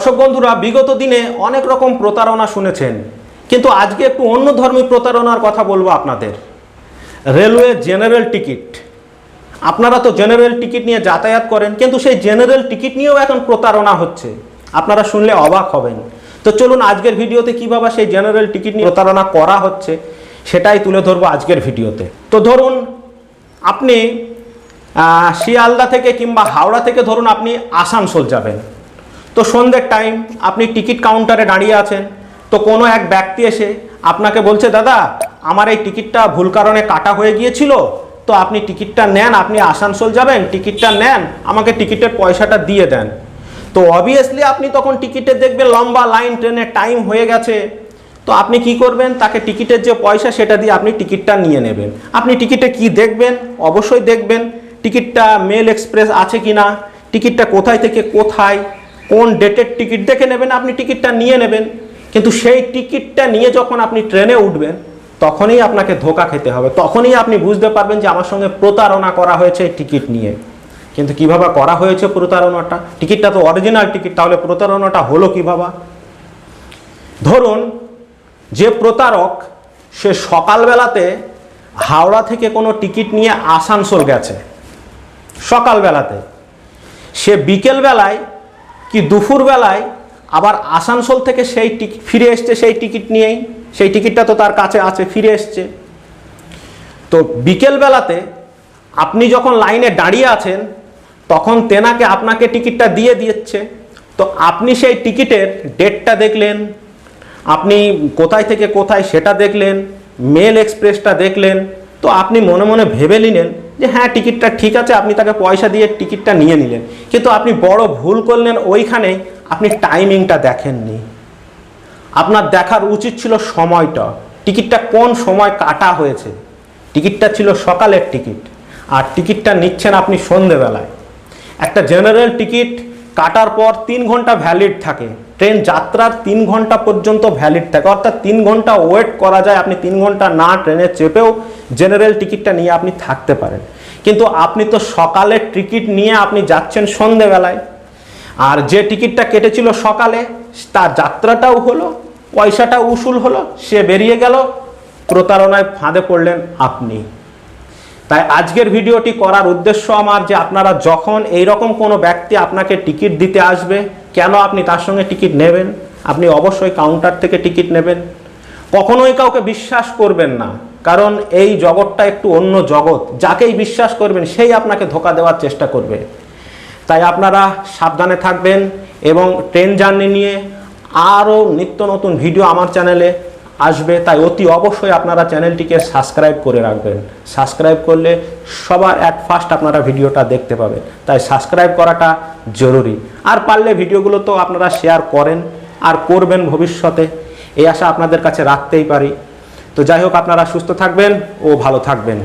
দর্শক বন্ধুরা, বিগত দিনে অনেক রকম প্রতারণা শুনেছেন, কিন্তু আজকে একটু অন্য ধর্মী প্রতারণার কথা বলবো আপনাদের। রেলওয়ে জেনারেল টিকিট, আপনারা তো জেনারেল টিকিট নিয়ে যাতায়াত করেন, কিন্তু সেই জেনারেল টিকিট নিয়েও এখন প্রতারণা হচ্ছে। আপনারা শুনলে অবাক হবেন। তো চলুন আজকের ভিডিওতে কীভাবে সেই জেনারেল টিকিট নিয়ে প্রতারণা করা হচ্ছে সেটাই তুলে ধরবো আজকের ভিডিওতে। তো ধরুন আপনি শিয়ালদা থেকে কিংবা হাওড়া থেকে ধরুন আপনি আসানসোল যাবেন। তো সন্ধ্যের টাইম, আপনি টিকিট কাউন্টারে দাঁড়িয়ে আছেন। তো কোনো এক ব্যক্তি এসে আপনাকে বলছে, দাদা আমার এই টিকিটটা ভুল কারণে কাটা হয়ে গিয়েছিল, তো আপনি টিকিটটা নেন, আপনি আসানসোল যাবেন, টিকিটটা নেন, আমাকে টিকিটের পয়সাটা দিয়ে দেন। তো অবভিয়াসলি আপনি তখন টিকিটে দেখবেন লম্বা লাইন, ট্রেনের টাইম হয়ে গেছে। তো আপনি কি করবেন? তাকে টিকিটের যে পয়সা সেটা দিয়ে আপনি টিকিটটা নিয়ে নেবেন। আপনি টিকিটে কি দেখবেন? অবশ্যই দেখবেন টিকিটটা মেল এক্সপ্রেস আছে কি না, টিকিটটা কোথায় থেকে কোথায়, কোন ডেটের টিকিট দেখে নেবেন, আপনি টিকিটটা নিয়ে নেবেন। কিন্তু সেই টিকিটটা নিয়ে যখন আপনি ট্রেনে উঠবেন তখনই আপনাকে ধোঁকা খেতে হবে, তখনই আপনি বুঝতে পারবেন যে আমার সঙ্গে প্রতারণা করা হয়েছে এই টিকিট নিয়ে। কিন্তু কিভাবে করা হয়েছে প্রতারণাটা? টিকিটটা তো অরিজিনাল টিকিট, তাহলে প্রতারণাটা হলো কিভাবে? ধরুন যে প্রতারক সে সকালবেলাতে হাওড়া থেকে কোনো টিকিট নিয়ে আসানসোল গেছে সকালবেলাতে, সে বিকেলবেলায় কি দুপুরবেলায় আবার আসানসোল থেকে সেই টিকিট ফিরে এসছে সেই টিকিট নিয়েই, সেই টিকিটটা তো তার কাছে আছে, ফিরে এসছে। তো বিকেলবেলাতে আপনি যখন লাইনে দাঁড়িয়ে আছেন তখন তেনাকে আপনাকে টিকিটটা দিয়ে দিচ্ছে। তো আপনি সেই টিকিটের ডেটটা দেখলেন, আপনি কোথায় থেকে কোথায় সেটা দেখলেন, মেল এক্সপ্রেসটা দেখলেন। তো আপনি মনে মনে ভেবে নিলেন যে হ্যাঁ টিকিটটা ঠিক আছে, আপনি তাকে পয়সা দিয়ে টিকিটটা নিয়ে নিলেন। কিন্তু আপনি বড় ভুল করলেন, ওইখানে আপনি টাইমিংটা দেখেননি। আপনার দেখার উচিত ছিল সময়টা, টিকিটটা কোন সময় কাটা হয়েছে। টিকিটটা ছিল সকালের টিকিট, আর টিকিটটা নিচ্ছেন আপনি সন্ধেবেলায়। একটা জেনারেল টিকিট কাটার পর 3 ঘন্টা ভ্যালিড থাকে, ট্রেন যাত্রার 3 ঘন্টা পর্যন্ত ভ্যালিড থাকে, অর্থাৎ 3 ঘন্টা ওয়েট করা যায়। আপনি 3 ঘন্টা না ট্রেনে চেপেও জেনারেল টিকিটটা নিয়ে আপনি থাকতে পারেন। কিন্তু আপনি তো সকালের টিকিট নিয়ে আপনি যাচ্ছেন সন্ধেবেলায়, আর যে টিকিটটা কেটেছিল সকালে তার যাত্রাটাও হলো, পয়সাটাও উসুল হলো, সে বেরিয়ে গেল, প্রতারণায় ফাঁদে পড়লেন আপনি। তাই আজকের ভিডিওটি করার উদ্দেশ্য আমার যে আপনারা যখন এইরকম কোনো ব্যক্তি আপনাকে টিকিট দিতে আসবে, কেন আপনি তার সঙ্গে টিকিট নেবেন? আপনি অবশ্যই কাউন্টার থেকে টিকিট নেবেন। কখনোই কাউকে বিশ্বাস করবেন না, কারণ এই জগৎটা একটু অন্য জগৎ। যাকেই বিশ্বাস করবেন সেই আপনাকে ধোঁকা দেওয়ার চেষ্টা করবে। তাই আপনারা সাবধানে থাকবেন, এবং ট্রেন জার্নি নিয়ে আরও নিত্য নতুন ভিডিও আমার চ্যানেলে আসবে। তাই অতি অবশ্যই আপনারা চ্যানেলটিকে সাবস্ক্রাইব করে রাখবেন। সাবস্ক্রাইব করলে সবার ফার্স্ট আপনারা ভিডিওটা দেখতে পাবেন। তাই সাবস্ক্রাইব করাটা জরুরি। আর পারলে ভিডিওগুলো তো আপনারা শেয়ার করেন আর করবেন ভবিষ্যতে, এই আশা আপনাদের কাছে রাখতেই পারি। তো যাই হোক, আপনারা সুস্থ থাকবেন ও ভালো থাকবেন।